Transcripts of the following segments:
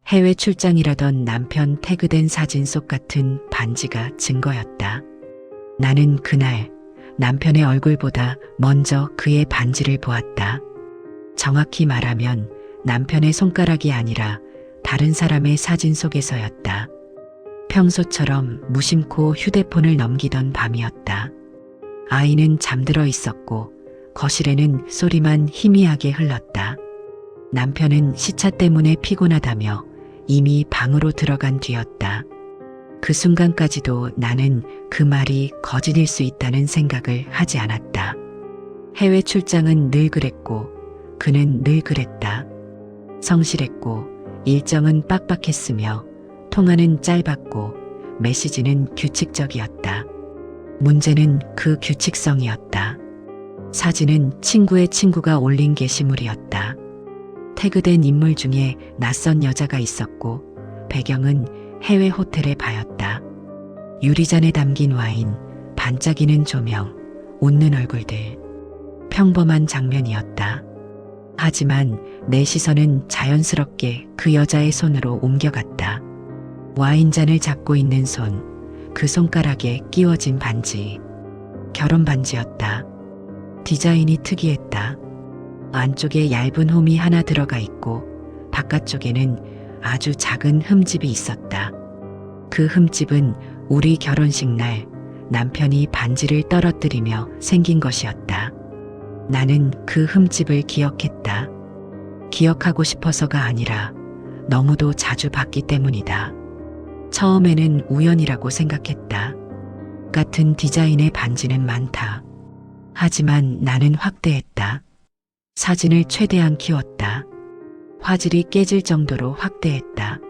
해외 출장이라던 남편 태그된 사진 속 같은 반지가 증거였다. 나는 그날 남편의 얼굴보다 먼저 그의 반지를 보았다. 정확히 말하면 남편의 손가락이 아니라 다른 사람의 사진 속에서였다. 평소처럼 무심코 휴대폰을 넘기던 밤이었다. 아이는 잠들어 있었고 거실에는 소리만 희미하게 흘렀다. 남편은 시차 때문에 피곤하다며 이미 방으로 들어간 뒤였다. 그 순간까지도 나는 그 말이 거짓일 수 있다는 생각을 하지 않았다. 해외 출장은 늘 그랬고 그는 늘 그랬다. 성실했고 일정은 빡빡했으며 통화는 짧았고 메시지는 규칙적이었다. 문제는 그 규칙성이었다. 사진은 친구의 친구가 올린 게시물이었다. 태그된 인물 중에 낯선 여자가 있었고 배경은 해외 호텔의 바였다. 유리잔에 담긴 와인, 반짝이는 조명, 웃는 얼굴들. 평범한 장면이었다. 하지만 내 시선은 자연스럽게 그 여자의 손으로 옮겨갔다. 와인잔을 잡고 있는 손, 그 손가락에 끼워진 반지. 결혼 반지였다. 디자인이 특이했다. 안쪽에 얇은 홈이 하나 들어가 있고 바깥쪽에는 아주 작은 흠집이 있었다. 그 흠집은 우리 결혼식 날 남편이 반지를 떨어뜨리며 생긴 것이었다. 나는 그 흠집을 기억했다. 기억하고 싶어서가 아니라 너무도 자주 봤기 때문이다. 처음에는 우연이라고 생각했다. 같은 디자인의 반지는 많다. 하지만 나는 확대했다. 사진을 최대한 키웠다. 화질이 깨질 정도로 확대했다.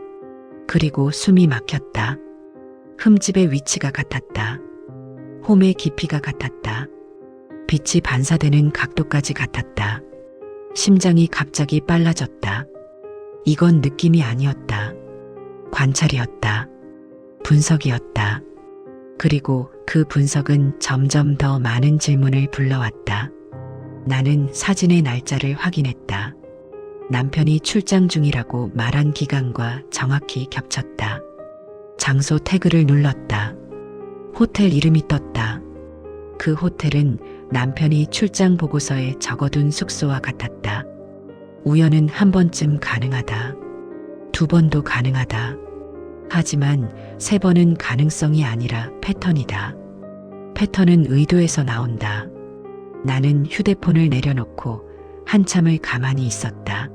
그리고 숨이 막혔다. 흠집의 위치가 같았다. 홈의 깊이가 같았다. 빛이 반사되는 각도까지 같았다. 심장이 갑자기 빨라졌다. 이건 느낌이 아니었다. 관찰이었다. 분석이었다. 그리고 그 분석은 점점 더 많은 질문을 불러왔다. 나는 사진의 날짜를 확인했다. 남편이 출장 중이라고 말한 기간과 정확히 겹쳤다. 장소 태그를 눌렀다. 호텔 이름이 떴다. 그 호텔은 남편이 출장 보고서에 적어둔 숙소와 같았다. 우연은 한 번쯤 가능하다. 두 번도 가능하다. 하지만 세 번은 가능성이 아니라 패턴이다. 패턴은 의도에서 나온다. 나는 휴대폰을 내려놓고 한참을 가만히 있었다.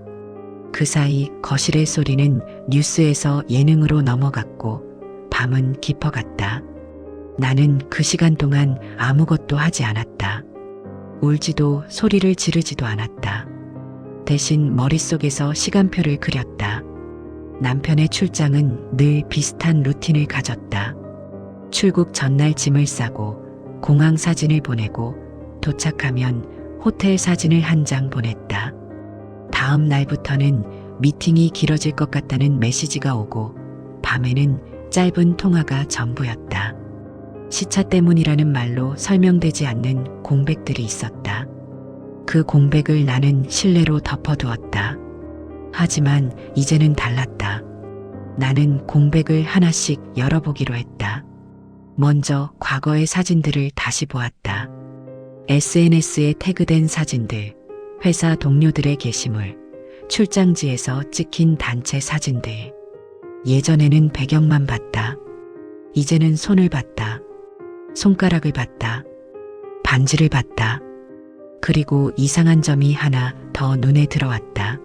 그 사이 거실의 소리는 뉴스에서 예능으로 넘어갔고 밤은 깊어갔다. 나는 그 시간 동안 아무것도 하지 않았다. 울지도 소리를 지르지도 않았다. 대신 머릿속에서 시간표를 그렸다. 남편의 출장은 늘 비슷한 루틴을 가졌다. 출국 전날 짐을 싸고 공항 사진을 보내고 도착하면 호텔 사진을 한 장 보냈다. 다음 날부터는 미팅이 길어질 것 같다는 메시지가 오고 밤에는 짧은 통화가 전부였다. 시차 때문이라는 말로 설명되지 않는 공백들이 있었다. 그 공백을 나는 신뢰로 덮어두었다. 하지만 이제는 달랐다. 나는 공백을 하나씩 열어보기로 했다. 먼저 과거의 사진들을 다시 보았다. SNS에 태그된 사진들, 회사 동료들의 게시물, 출장지에서 찍힌 단체 사진들. 예전에는 배경만 봤다. 이제는 손을 봤다. 손가락을 봤다. 반지를 봤다. 그리고 이상한 점이 하나 더 눈에 들어왔다.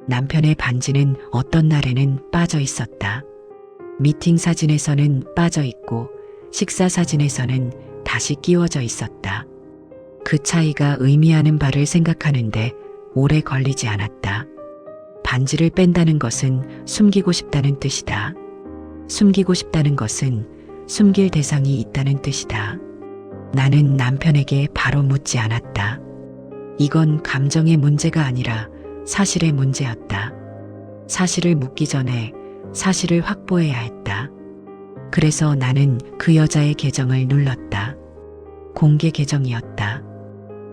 남편의 반지는 어떤 날에는 빠져 있었다. 미팅 사진에서는 빠져 있고 식사 사진에서는 다시 끼워져 있었다. 그 차이가 의미하는 바를 생각하는데 오래 걸리지 않았다. 반지를 뺀다는 것은 숨기고 싶다는 뜻이다. 숨기고 싶다는 것은 숨길 대상이 있다는 뜻이다. 나는 남편에게 바로 묻지 않았다. 이건 감정의 문제가 아니라 사실의 문제였다. 사실을 묻기 전에 사실을 확보해야 했다. 그래서 나는 그 여자의 계정을 눌렀다. 공개 계정이었다.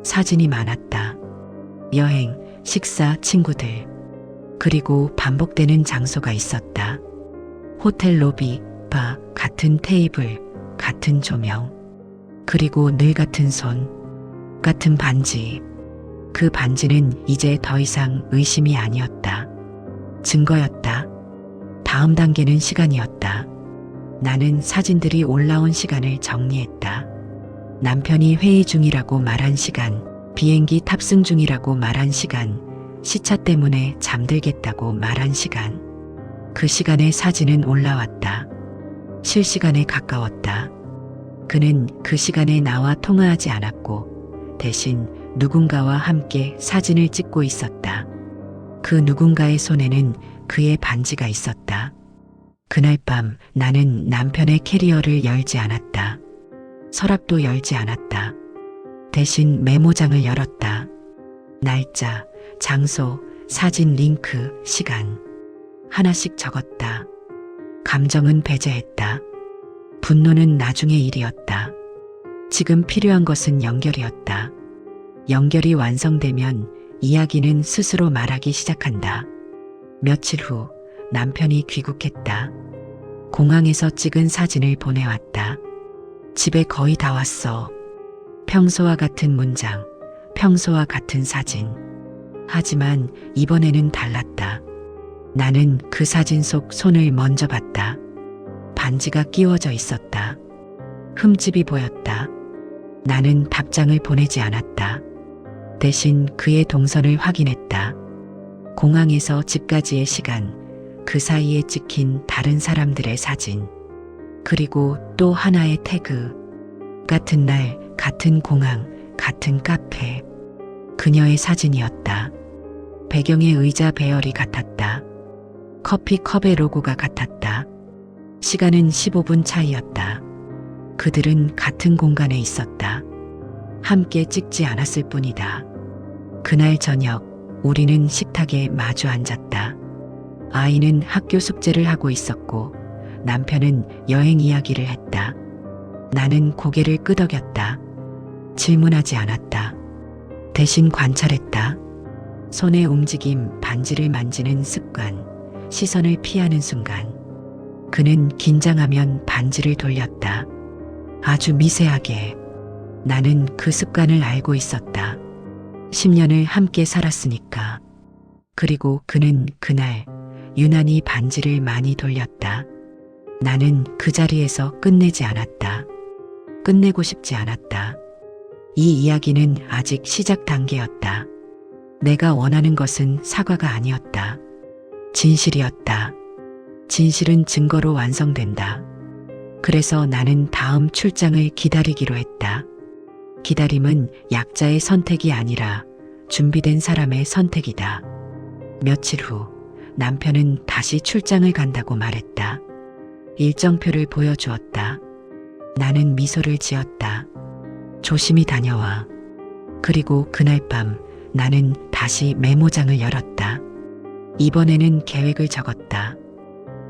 사진이 많았다. 여행, 식사, 친구들. 그리고 반복되는 장소가 있었다. 호텔 로비, 바, 같은 테이블, 같은 조명. 그리고 늘 같은 손, 같은 반지. 그 반지는 이제 더 이상 의심이 아니었다. 증거였다. 다음 단계는 시간이었다. 나는 사진들이 올라온 시간을 정리했다. 남편이 회의 중이라고 말한 시간, 비행기 탑승 중이라고 말한 시간, 시차 때문에 잠들겠다고 말한 시간. 그 시간에 사진은 올라왔다. 실시간에 가까웠다. 그는 그 시간에 나와 통화하지 않았고 대신 누군가와 함께 사진을 찍고 있었다. 그 누군가의 손에는 그의 반지가 있었다. 그날 밤 나는 남편의 캐리어를 열지 않았다. 서랍도 열지 않았다. 대신 메모장을 열었다. 날짜, 장소, 사진 링크, 시간. 하나씩 적었다. 감정은 배제했다. 분노는 나중의 일이었다. 지금 필요한 것은 연결이었다. 연결이 완성되면 이야기는 스스로 말하기 시작한다. 며칠 후 남편이 귀국했다. 공항에서 찍은 사진을 보내왔다. 집에 거의 다 왔어. 평소와 같은 문장, 평소와 같은 사진. 하지만 이번에는 달랐다. 나는 그 사진 속 손을 먼저 봤다. 반지가 끼워져 있었다. 흠집이 보였다. 나는 답장을 보내지 않았다. 대신 그의 동선을 확인했다. 공항에서 집까지의 시간, 그 사이에 찍힌 다른 사람들의 사진, 그리고 또 하나의 태그. 같은 날, 같은 공항, 같은 카페. 그녀의 사진이었다. 배경의 의자 배열이 같았다. 커피 컵의 로고가 같았다. 시간은 15분 차이였다. 그들은 같은 공간에 있었다. 함께 찍지 않았을 뿐이다. 그날 저녁 우리는 식탁에 마주 앉았다. 아이는 학교 숙제를 하고 있었고 남편은 여행 이야기를 했다. 나는 고개를 끄덕였다. 질문하지 않았다. 대신 관찰했다. 손의 움직임, 반지를 만지는 습관, 시선을 피하는 순간. 그는 긴장하면 반지를 돌렸다. 아주 미세하게. 나는 그 습관을 알고 있었다. 10년을 함께 살았으니까. 그리고 그는 그날 유난히 반지를 많이 돌렸다. 나는 그 자리에서 끝내지 않았다. 끝내고 싶지 않았다. 이 이야기는 아직 시작 단계였다. 내가 원하는 것은 사과가 아니었다. 진실이었다. 진실은 증거로 완성된다. 그래서 나는 다음 출장을 기다리기로 했다. 기다림은 약자의 선택이 아니라 준비된 사람의 선택이다. 며칠 후 남편은 다시 출장을 간다고 말했다. 일정표를 보여주었다. 나는 미소를 지었다. 조심히 다녀와. 그리고 그날 밤 나는 다시 메모장을 열었다. 이번에는 계획을 적었다.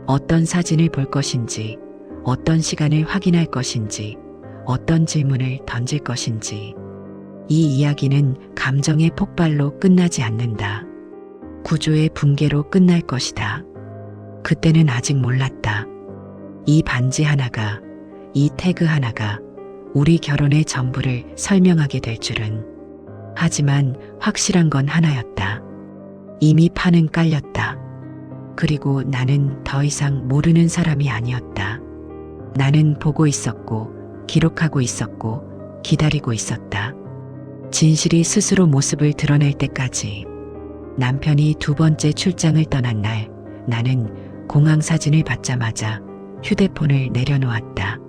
어떤 사진을 볼 것인지, 어떤 시간을 확인할 것인지, 어떤 질문을 던질 것인지. 이 이야기는 감정의 폭발로 끝나지 않는다. 구조의 붕괴로 끝날 것이다. 그때는 아직 몰랐다. 이 반지 하나가, 이 태그 하나가 우리 결혼의 전부를 설명하게 될 줄은. 하지만 확실한 건 하나였다. 이미 판은 깔렸다. 그리고 나는 더 이상 모르는 사람이 아니었다. 나는 보고 있었고, 기록하고 있었고, 기다리고 있었다. 진실이 스스로 모습을 드러낼 때까지. 남편이 두 번째 출장을 떠난 날, 나는 공항 사진을 받자마자 휴대폰을 내려놓았다.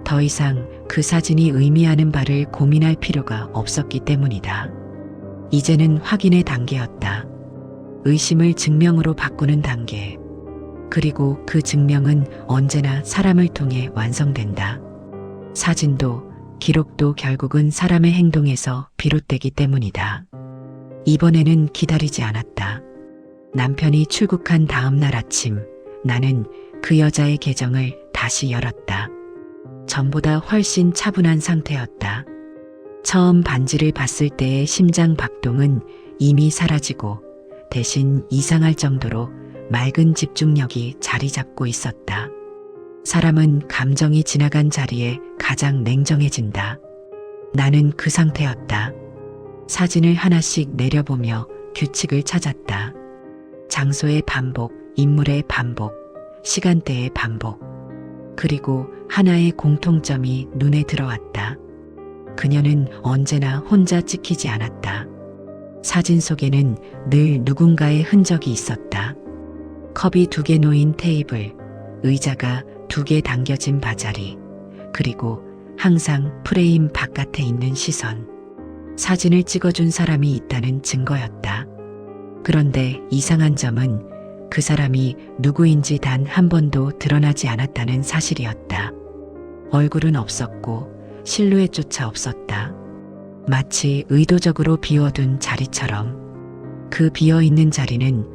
더 이상 그 사진이 의미하는 바를 고민할 필요가 없었기 때문이다. 이제는 확인의 단계였다. 의심을 증명으로 바꾸는 단계. 그리고 그 증명은 언제나 사람을 통해 완성된다. 사진도 기록도 결국은 사람의 행동에서 비롯되기 때문이다. 이번에는 기다리지 않았다. 남편이 출국한 다음 날 아침, 나는 그 여자의 계정을 다시 열었다. 전보다 훨씬 차분한 상태였다. 처음 반지를 봤을 때의 심장 박동은 이미 사라지고 대신 이상할 정도로 맑은 집중력이 자리 잡고 있었다. 사람은 감정이 지나간 자리에 가장 냉정해진다. 나는 그 상태였다. 사진을 하나씩 내려보며 규칙을 찾았다. 장소의 반복, 인물의 반복, 시간대의 반복. 그리고 하나의 공통점이 눈에 들어왔다. 그녀는 언제나 혼자 찍히지 않았다. 사진 속에는 늘 누군가의 흔적이 있었다. 컵이 2개 놓인 테이블, 의자가 2개 당겨진 바자리, 그리고 항상 프레임 바깥에 있는 시선. 사진을 찍어준 사람이 있다는 증거였다. 그런데 이상한 점은 그 사람이 누구인지 단 한 번도 드러나지 않았다는 사실이었다. 얼굴은 없었고 실루엣조차 없었다. 마치 의도적으로 비워둔 자리처럼. 그 비어있는 자리는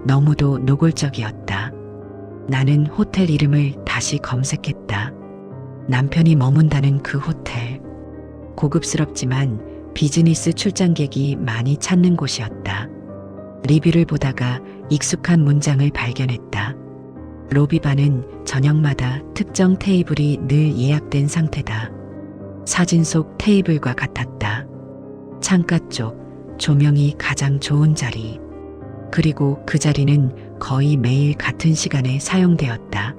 너무도 노골적이었다. 나는 호텔 이름을 다시 검색했다. 남편이 머문다는 그 호텔. 고급스럽지만 비즈니스 출장객이 많이 찾는 곳이었다. 리뷰를 보다가 익숙한 문장을 발견했다. 로비바는 저녁마다 특정 테이블이 늘 예약된 상태다. 사진 속 테이블과 같았다. 창가 쪽, 조명이 가장 좋은 자리. 그리고 그 자리는 거의 매일 같은 시간에 사용되었다.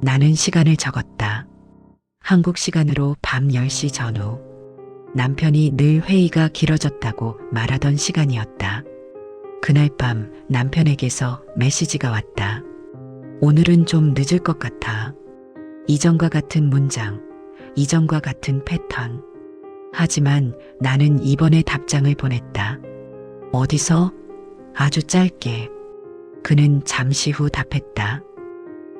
나는 시간을 적었다. 한국 시간으로 밤 10시 전후. 남편이 늘 회의가 길어졌다고 말하던 시간이었다. 그날 밤 남편에게서 메시지가 왔다. 오늘은 좀 늦을 것 같아. 이전과 같은 문장, 이전과 같은 패턴. 하지만 나는 이번에 답장을 보냈다. 어디서? 아주 짧게. 그는 잠시 후 답했다.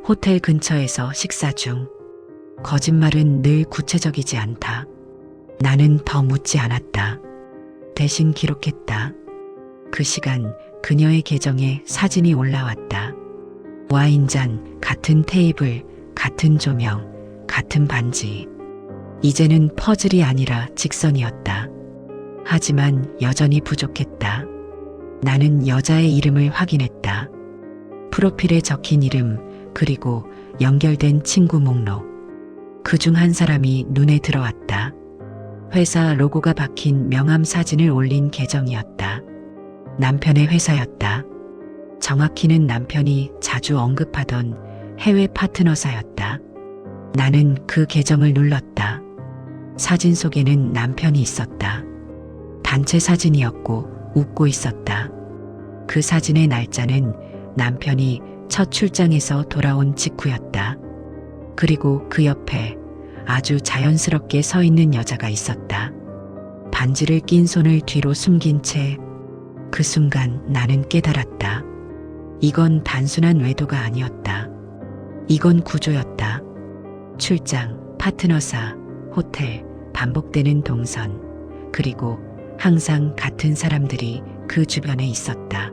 호텔 근처에서 식사 중. 거짓말은 늘 구체적이지 않다. 나는 더 묻지 않았다. 대신 기록했다. 그 시간 그녀의 계정에 사진이 올라왔다. 와인잔, 같은 테이블, 같은 조명, 같은 반지. 이제는 퍼즐이 아니라 직선이었다. 하지만 여전히 부족했다. 나는 여자의 이름을 확인했다. 프로필에 적힌 이름, 그리고 연결된 친구 목록. 그중 한 사람이 눈에 들어왔다. 회사 로고가 박힌 명함 사진을 올린 계정이었다. 남편의 회사였다. 정확히는 남편이 자주 언급하던 해외 파트너사였다. 나는 그 계정을 눌렀다. 사진 속에는 남편이 있었다. 단체 사진이었고 웃고 있었다. 그 사진의 날짜는 남편이 첫 출장에서 돌아온 직후였다. 그리고 그 옆에 아주 자연스럽게 서 있는 여자가 있었다. 반지를 낀 손을 뒤로 숨긴 채. 그 순간 나는 깨달았다. 이건 단순한 외도가 아니었다. 이건 구조였다. 출장, 파트너사, 호텔, 반복되는 동선, 그리고 항상 같은 사람들이 그 주변에 있었다.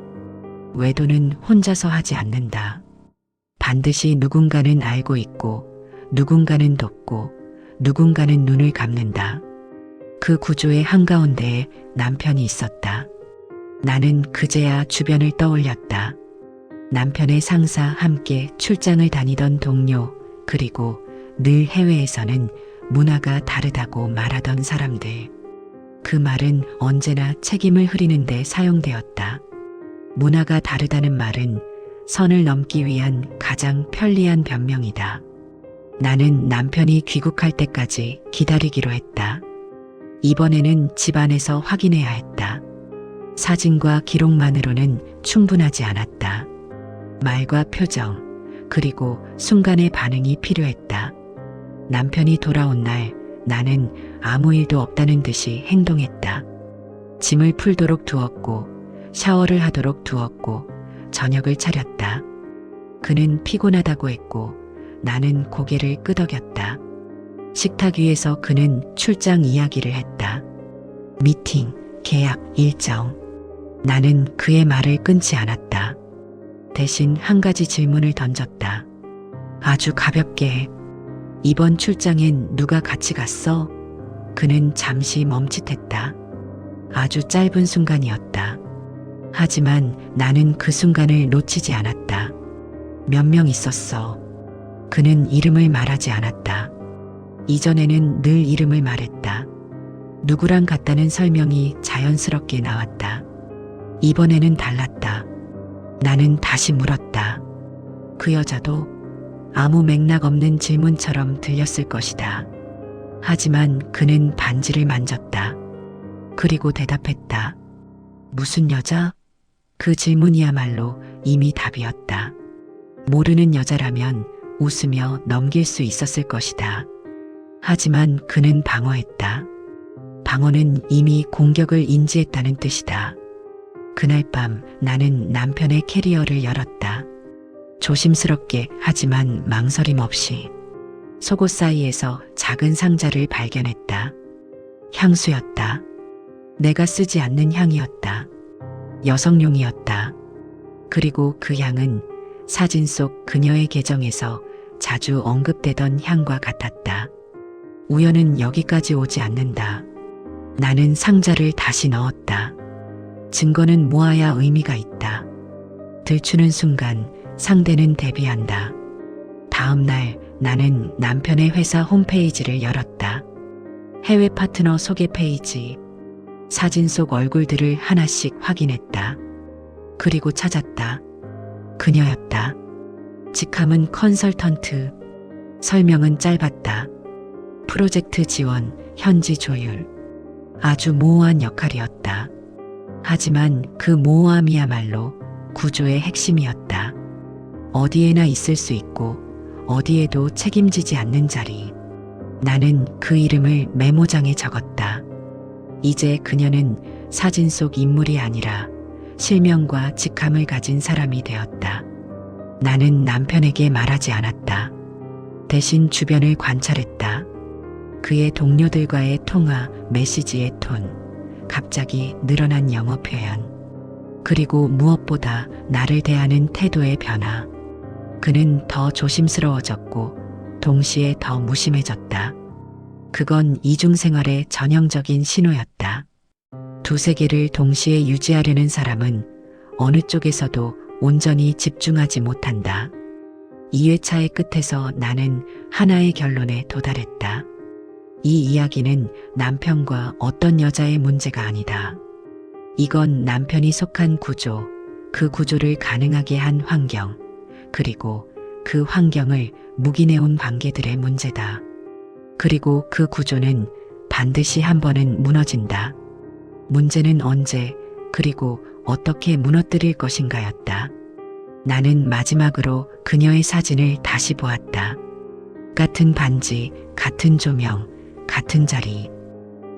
외도는 혼자서 하지 않는다. 반드시 누군가는 알고 있고, 누군가는 돕고, 누군가는 눈을 감는다. 그 구조의 한가운데에 남편이 있었다. 나는 그제야 주변을 떠올렸다. 남편의 상사 함께 출장을 다니던 동료, 그리고 늘 해외에서는 문화가 다르다고 말하던 사람들. 그 말은 언제나 책임을 흐리는데 사용되었다. 문화가 다르다는 말은 선을 넘기 위한 가장 편리한 변명이다. 나는 남편이 귀국할 때까지 기다리기로 했다. 이번에는 집안에서 확인해야 했다. 사진과 기록만으로는 충분하지 않았다. 말과 표정, 그리고 순간의 반응이 필요했다. 남편이 돌아온 날 나는 아무 일도 없다는 듯이 행동했다. 짐을 풀도록 두었고, 샤워를 하도록 두었고, 저녁을 차렸다. 그는 피곤하다고 했고, 나는 고개를 끄덕였다. 식탁 위에서 그는 출장 이야기를 했다. 미팅, 계약, 일정. 나는 그의 말을 끊지 않았다. 대신 한 가지 질문을 던졌다. 아주 가볍게. 이번 출장엔 누가 같이 갔어? 그는 잠시 멈칫했다. 아주 짧은 순간이었다. 하지만 나는 그 순간을 놓치지 않았다. 몇 명 있었어. 그는 이름을 말하지 않았다. 이전에는 늘 이름을 말했다. 누구랑 같다는 설명이 자연스럽게 나왔다. 이번에는 달랐다. 나는 다시 물었다. 그 여자도 아무 맥락 없는 질문처럼 들렸을 것이다. 하지만 그는 반지를 만졌다. 그리고 대답했다. 무슨 여자? 그 질문이야말로 이미 답이었다. 모르는 여자라면 웃으며 넘길 수 있었을 것이다. 하지만 그는 방어했다. 방어는 이미 공격을 인지했다는 뜻이다. 그날 밤 나는 남편의 캐리어를 열었다. 조심스럽게 하지만 망설임 없이. 속옷 사이에서 작은 상자를 발견했다. 향수였다. 내가 쓰지 않는 향이었다. 여성용이었다. 그리고 그 향은 사진 속 그녀의 계정에서 자주 언급되던 향과 같았다. 우연은 여기까지 오지 않는다. 나는 상자를 다시 넣었다. 증거는 모아야 의미가 있다. 들추는 순간 상대는 대비한다. 다음 날 나는 남편의 회사 홈페이지를 열었다. 해외 파트너 소개 페이지. 사진 속 얼굴들을 하나씩 확인했다. 그리고 찾았다. 그녀였다. 직함은 컨설턴트. 설명은 짧았다. 프로젝트 지원, 현지 조율. 아주 모호한 역할이었다. 하지만 그 모호함이야말로 구조의 핵심이었다. 어디에나 있을 수 있고 어디에도 책임지지 않는 자리. 나는 그 이름을 메모장에 적었다. 이제 그녀는 사진 속 인물이 아니라 실명과 직함을 가진 사람이 되었다. 나는 남편에게 말하지 않았다. 대신 주변을 관찰했다. 그의 동료들과의 통화, 메시지의 톤, 갑자기 늘어난 영어 표현, 그리고 무엇보다 나를 대하는 태도의 변화. 그는 더 조심스러워졌고 동시에 더 무심해졌다. 그건 이중생활의 전형적인 신호였다. 두세 개를 동시에 유지하려는 사람은 어느 쪽에서도 온전히 집중하지 못한다. 2회차의 끝에서 나는 하나의 결론에 도달했다. 이 이야기는 남편과 어떤 여자의 문제가 아니다. 이건 남편이 속한 구조, 그 구조를 가능하게 한 환경, 그리고 그 환경을 묵인해온 관계들의 문제다. 그리고 그 구조는 반드시 한 번은 무너진다. 문제는 언제, 그리고 어떻게 무너뜨릴 것인가였다. 나는 마지막으로 그녀의 사진을 다시 보았다. 같은 반지, 같은 조명, 같은 자리.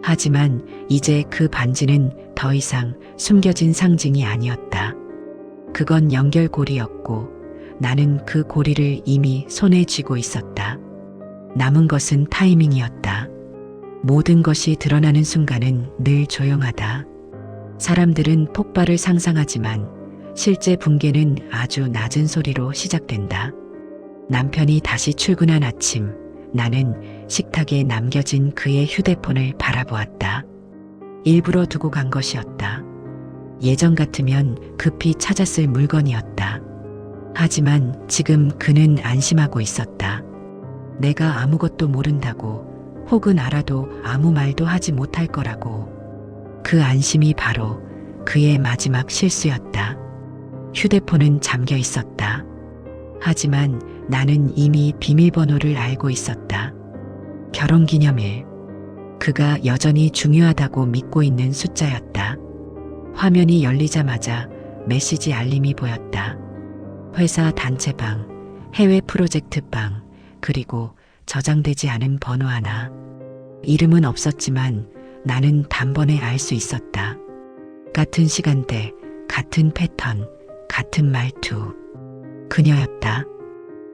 하지만 이제 그 반지는 더 이상 숨겨진 상징이 아니었다. 그건 연결고리였고 나는 그 고리를 이미 손에 쥐고 있었다. 남은 것은 타이밍이었다. 모든 것이 드러나는 순간은 늘 조용하다. 사람들은 폭발을 상상하지만 실제 붕괴는 아주 낮은 소리로 시작된다. 남편이 다시 출근한 아침, 나는 식탁에 남겨진 그의 휴대폰을 바라보았다. 일부러 두고 간 것이었다. 예전 같으면 급히 찾았을 물건이었다. 하지만 지금 그는 안심하고 있었다. 내가 아무것도 모른다고, 혹은 알아도 아무 말도 하지 못할 거라고. 그 안심이 바로 그의 마지막 실수였다. 휴대폰은 잠겨 있었다. 하지만 나는 이미 비밀번호를 알고 있었다. 결혼기념일. 그가 여전히 중요하다고 믿고 있는 숫자였다. 화면이 열리자마자 메시지 알림이 보였다. 회사 단체방, 해외 프로젝트방, 그리고 저장되지 않은 번호 하나. 이름은 없었지만 나는 단번에 알 수 있었다. 같은 시간대, 같은 패턴, 같은 말투. 그녀였다.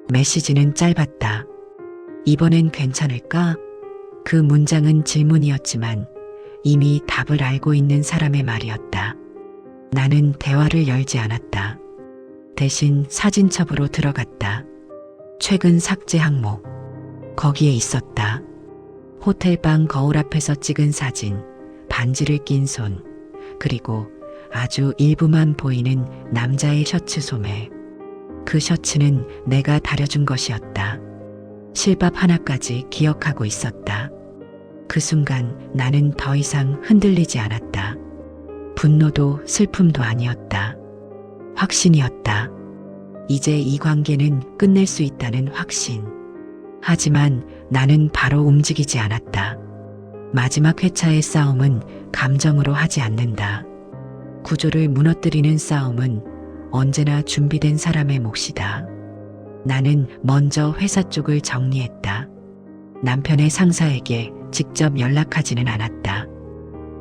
메시지는 짧았다. 이번엔 괜찮을까? 그 문장은 질문이었지만 이미 답을 알고 있는 사람의 말이었다. 나는 대화를 열지 않았다. 대신 사진첩으로 들어갔다. 최근 삭제 항목. 거기에 있었다. 호텔방 거울 앞에서 찍은 사진, 반지를 낀 손, 그리고 아주 일부만 보이는 남자의 셔츠 소매. 그 셔츠는 내가 다려준 것이었다. 실밥 하나까지 기억하고 있었다. 그 순간 나는 더 이상 흔들리지 않았다. 분노도 슬픔도 아니었다. 확신이었다. 이제 이 관계는 끝낼 수 있다는 확신. 하지만 나는 바로 움직이지 않았다. 마지막 회차의 싸움은 감정으로 하지 않는다. 구조를 무너뜨리는 싸움은 언제나 준비된 사람의 몫이다. 나는 먼저 회사 쪽을 정리했다. 남편의 상사에게 직접 연락하지는 않았다.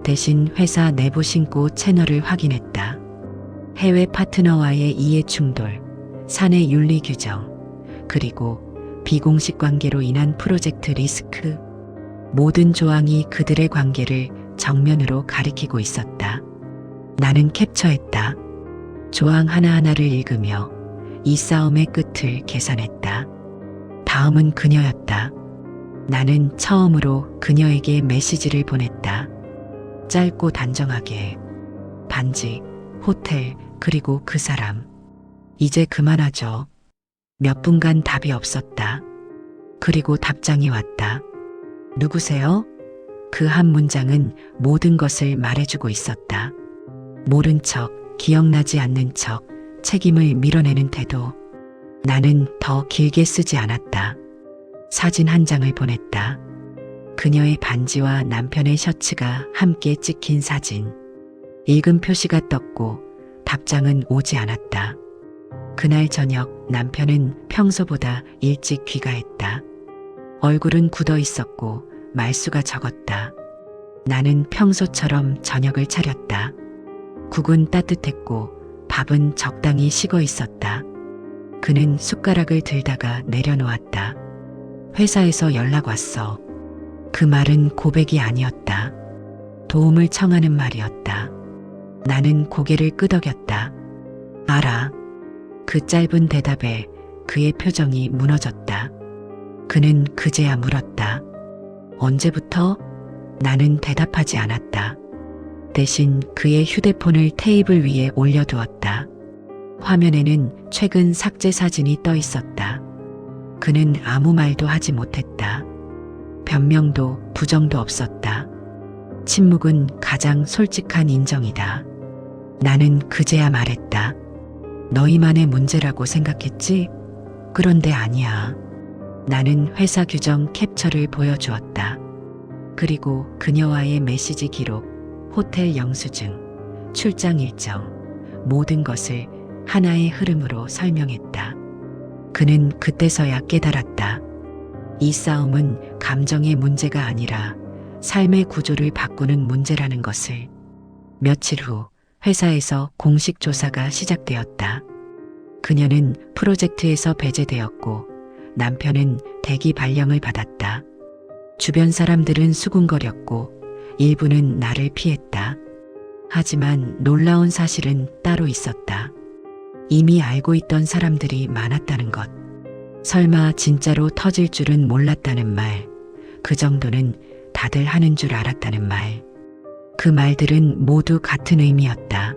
대신 회사 내부 신고 채널을 확인했다. 해외 파트너와의 이해 충돌, 사내 윤리 규정, 그리고 비공식 관계로 인한 프로젝트 리스크. 모든 조항이 그들의 관계를 정면으로 가리키고 있었다. 나는 캡처했다. 조항 하나하나를 읽으며 이 싸움의 끝을 계산했다. 다음은 그녀였다. 나는 처음으로 그녀에게 메시지를 보냈다. 짧고 단정하게. 반지, 호텔, 그리고 그 사람. 이제 그만하죠. 몇 분간 답이 없었다. 그리고 답장이 왔다. 누구세요? 그 한 문장은 모든 것을 말해주고 있었다. 모른 척, 기억나지 않는 척, 책임을 밀어내는 태도. 나는 더 길게 쓰지 않았다. 사진 한 장을 보냈다. 그녀의 반지와 남편의 셔츠가 함께 찍힌 사진. 읽은 표시가 떴고 답장은 오지 않았다. 그날 저녁 남편은 평소보다 일찍 귀가했다. 얼굴은 굳어 있었고 말수가 적었다. 나는 평소처럼 저녁을 차렸다. 국은 따뜻했고 밥은 적당히 식어 있었다. 그는 숟가락을 들다가 내려놓았다. 회사에서 연락 왔어. 그 말은 고백이 아니었다. 도움을 청하는 말이었다. 나는 고개를 끄덕였다. 알아. 그 짧은 대답에 그의 표정이 무너졌다. 그는 그제야 물었다. 언제부터? 나는 대답하지 않았다. 대신 그의 휴대폰을 테이블 위에 올려두었다. 화면에는 최근 삭제 사진이 떠 있었다. 그는 아무 말도 하지 못했다. 변명도 부정도 없었다. 침묵은 가장 솔직한 인정이다. 나는 그제야 말했다. 너희만의 문제라고 생각했지? 그런데 아니야. 나는 회사 규정 캡처를 보여주었다. 그리고 그녀와의 메시지 기록, 호텔 영수증, 출장 일정, 모든 것을 하나의 흐름으로 설명했다. 그는 그때서야 깨달았다. 이 싸움은 감정의 문제가 아니라 삶의 구조를 바꾸는 문제라는 것을. 며칠 후 회사에서 공식 조사가 시작되었다. 그녀는 프로젝트에서 배제되었고 남편은 대기 발령을 받았다. 주변 사람들은 수군거렸고 일부는 나를 피했다. 하지만 놀라운 사실은 따로 있었다. 이미 알고 있던 사람들이 많았다는 것. 설마 진짜로 터질 줄은 몰랐다는 말. 그 정도는 다들 하는 줄 알았다는 말. 그 말들은 모두 같은 의미였다.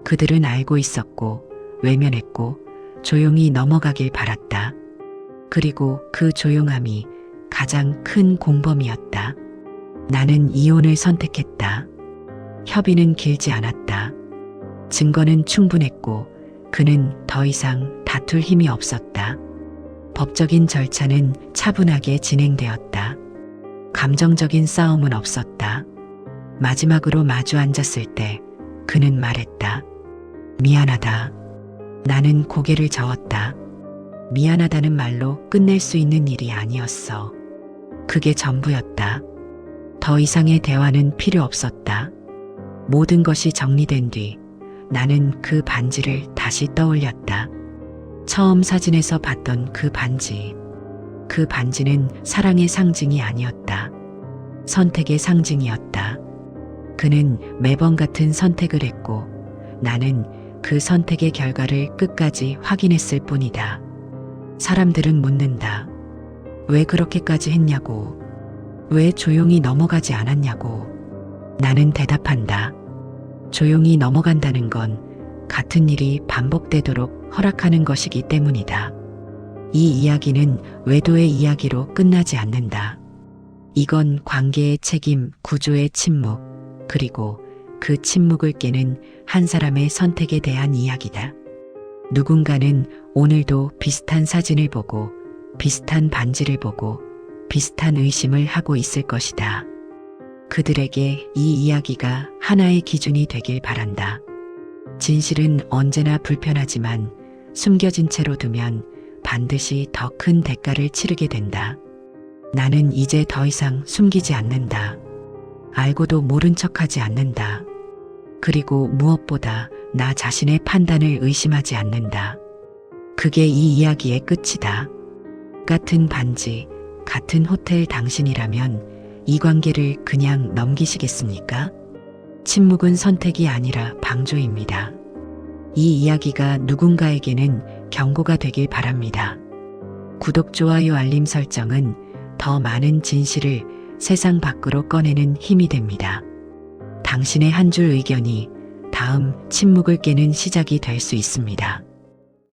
그들은 알고 있었고 외면했고 조용히 넘어가길 바랐다. 그리고 그 조용함이 가장 큰 공범이었다. 나는 이혼을 선택했다. 협의는 길지 않았다. 증거는 충분했고 그는 더 이상 다툴 힘이 없었다. 법적인 절차는 차분하게 진행되었다. 감정적인 싸움은 없었다. 마지막으로 마주 앉았을 때 그는 말했다. 미안하다. 나는 고개를 저었다. 미안하다는 말로 끝낼 수 있는 일이 아니었어. 그게 전부였다. 더 이상의 대화는 필요 없었다. 모든 것이 정리된 뒤 나는 그 반지를 다시 떠올렸다. 처음 사진에서 봤던 그 반지. 그 반지는 사랑의 상징이 아니었다. 선택의 상징이었다. 그는 매번 같은 선택을 했고 나는 그 선택의 결과를 끝까지 확인했을 뿐이다. 사람들은 묻는다. 왜 그렇게까지 했냐고. 왜 조용히 넘어가지 않았냐고. 나는 대답한다. 조용히 넘어간다는 건 같은 일이 반복되도록 허락하는 것이기 때문이다. 이 이야기는 외도의 이야기로 끝나지 않는다. 이건 관계의 책임, 구조의 침묵, 그리고 그 침묵을 깨는 한 사람의 선택에 대한 이야기다. 누군가는 오늘도 비슷한 사진을 보고, 비슷한 반지를 보고, 비슷한 의심을 하고 있을 것이다. 그들에게 이 이야기가 하나의 기준이 되길 바란다. 진실은 언제나 불편하지만 숨겨진 채로 두면 반드시 더 큰 대가를 치르게 된다. 나는 이제 더 이상 숨기지 않는다. 알고도 모른 척하지 않는다. 그리고 무엇보다 나 자신의 판단을 의심하지 않는다. 그게 이 이야기의 끝이다. 같은 반지, 같은 호텔 당신이라면 이 관계를 그냥 넘기시겠습니까? 침묵은 선택이 아니라 방조입니다. 이 이야기가 누군가에게는 경고가 되길 바랍니다. 구독, 좋아요, 알림 설정은 더 많은 진실을 세상 밖으로 꺼내는 힘이 됩니다. 당신의 한 줄 의견이 다음 침묵을 깨는 시작이 될 수 있습니다.